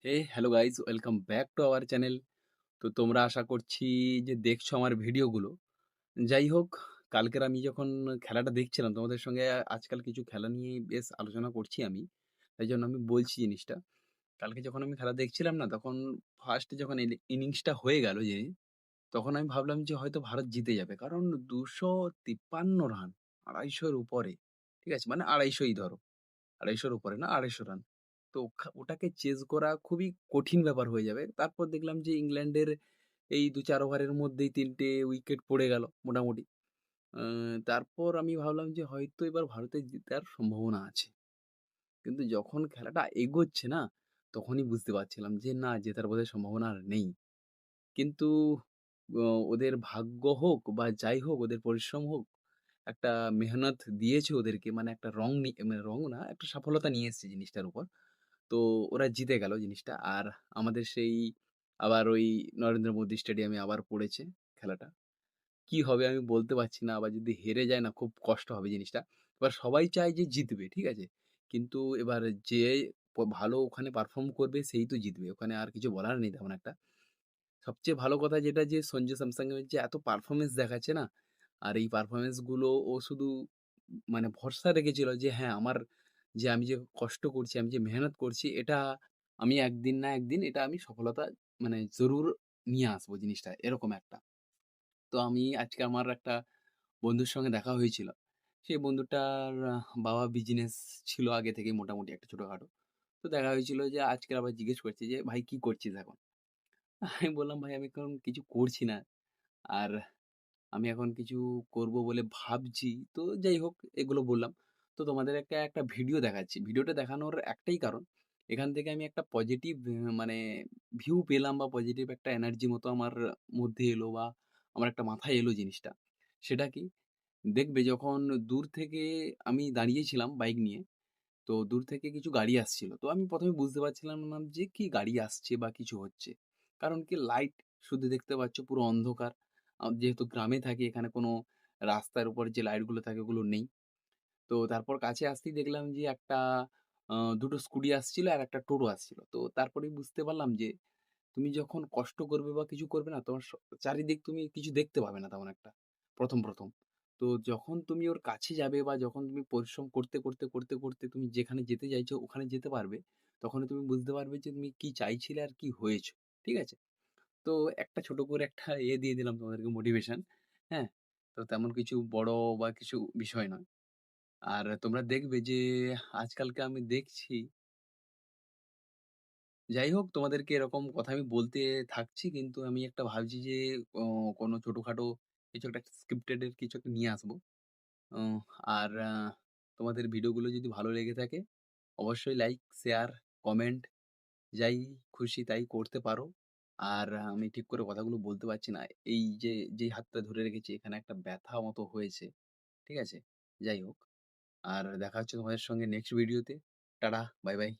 Hello guys, welcome back to our channel. তো তোমরা আশা করছি যে দেখছো আমার ভিডিওগুলো। যাই হোক, কালকের আমি যখন খেলাটা দেখছিলাম তোমাদের সঙ্গে আজকাল কিছু খেলা নিয়ে বেশ আলোচনা করছি আমি। তাই জন্য আমি বলছি জিনিসটা। কালকে যখন আমি খেলা দেখছিলাম না তখন ফার্স্ট যখন ইনিংসটা হয়ে গেল তখন আমি ভাবলাম যে হয়তো ভারত জিতে যাবে। কারণ ২৫৩ রান, ২৫০ এর উপরে। ঠিক আছে? মানে ২৫০ই ধরো। ২৫০ র উপরে না ২৫০ রান। তো ওটাকে চেজ করা খুবই কঠিন ব্যাপার হয়ে যাবে। তারপর দেখলাম যে ইংল্যান্ডের এই ২-৪ ওভারের মধ্যেই ৩ টে উইকেট পড়ে গেল মোটামুটি। আ তারপর আমি ভাবলাম যে হয়তো এবার ভারতের জেতার সম্ভাবনা আছে। কিন্তু যখন খেলাটা এগোচ্ছে না, তখনই বুঝতে পারছিলাম যে না জেতার বোধহয় সম্ভাবনা আর নেই। কিন্তু অ ওদের ভাগ্য হোক বা যাই হোক, ওদের পরিশ্রম হোক, একটা মেহনত দিয়েছে ওদেরকে মানে একটা রং মানে রং না, একটা সফলতা নিয়ে এসেছে জিনিসটার উপর। তো ওরা জিতে গেল জিনিসটা। আর আমাদের সেই আবার ওই নরেন্দ্র মোদী স্টেডিয়ামে আবার পড়েছে খেলাটা। কি হবে আমি বলতে পারছি না। আবার যদি হেরে যায় না খুব কষ্ট হবে জিনিসটা। এবার সবাই চায় যে জিতবে, ঠিক আছে? কিন্তু এবার যে ভালো ওখানে পারফর্ম করবে সেই তো জিতবে। ওখানে আর কিছু বলার নেই তেমন একটা। সবচেয়ে ভালো কথা যেটা যে সঞ্জু স্যামসং এর যে এত পারফরম্যান্স দেখাচ্ছে না, আর এই পারফরম্যান্স গুলো ও শুধু মানে ভরসা রেখেছিল যে হ্যাঁ, আমি যে কষ্ট করছি, আমি যে মেহনত করছি এটা আমি একদিন না একদিন এটা আমি সফলতা মানে জরুর নিয়ে আসবো জিনিসটা, এরকম একটা। তো আমি আজকে আমার একটা বন্ধুর সঙ্গে দেখা হয়েছিল। সেই বন্ধুটার বাবা বিজনেস ছিল আগে থেকেই মোটামুটি একটা ছোটখাটো। তো দেখা হয়েছিল যে আজকে আবার জিজ্ঞেস করছে যে, "ভাই কি করছিস এখন?" আমি বললাম, "ভাই আমি এখন কিছু করছি না। আর আমি এখন কিছু করব বলে ভাবছি।" তো যাই হোক এগুলো বললাম। তো তোমাদেরকে একটা ভিডিও দেখাচ্ছি। ভিডিওটা দেখানোর একটাই কারণ, এখান থেকে আমি একটা পজিটিভ মানে ভিউ পেলাম বা পজিটিভ একটা এনার্জি মতো আমার মধ্যে এলো বা আমার একটা মাথায় এলো জিনিসটা। সেটা কি? দেখবে যখন দূর থেকে আমি দাঁড়িয়েছিলাম বাইক নিয়ে, তো দূর থেকে কিছু গাড়ি আসছিল। তো আমি ১ম এ বুঝতে পারছিলাম না যে কি গাড়ি আসছে বা কিছু হচ্ছে। কারণ কি লাইট শুধু দেখতে পাচ্ছ পুরো অন্ধকার। যেহেতু গ্রামে থাকি এখানে কোনো রাস্তার উপর যে লাইটগুলো থাকে ওগুলো নেই। তো তারপর কাছে আসতেই দেখলাম যে একটা ২ টো স্কুটি আসছিল আর একটা টোটো আসছিল। তো তারপরেই বুঝতে পারলাম যে তুমি যখন কষ্ট করবে বা কিছু করবে না তোমার চারিদিক তুমি কিছু দেখতে পাবে না তেমন একটা ১ম। তো যখন তুমি ওর কাছে যাবে বা যখন তুমি পরিশ্রম করতে তুমি যেখানে যেতে চাইছো ওখানে যেতে পারবে, তখনই তুমি বুঝতে পারবে যে তুমি কি চাইছিলে আর কি হয়েছো। ঠিক আছে? তো একটা ছোট করে একটা দিয়ে দিলাম তোমাদেরকে মোটিভেশন। হ্যাঁ? তো তেমন কিছু বড় বা কিছু বিষয় নয়। আর তোমরা দেখবে যে আজকালকে আমি দেখছি যাই হোক তোমাদেরকে এরকম কথা আমি বলতে থাকছি কিন্তু আমি একটা ভাবছি যে কোনো ছোটখাটো কিছু একটা স্ক্রিপ্টেড এর কিছু একটা নিয়ে আসবো। ও আর তোমাদের ভিডিওগুলো যদি ভালো লেগে থাকে অবশ্যই লাইক, শেয়ার, কমেন্ট যাই খুশি তাই করতে পারো। আর আমি ঠিক করে কথাগুলো বলতে পারছি না। এই যে যেই হাতটা ধরে রেখেছি এখানে একটা ব্যথা মতো হয়েছে। ঠিক আছে? যাই হোক। আর দেখা হচ্ছে তোমাদের সঙ্গে নেক্সট ভিডিওতে। Tata, bye bye.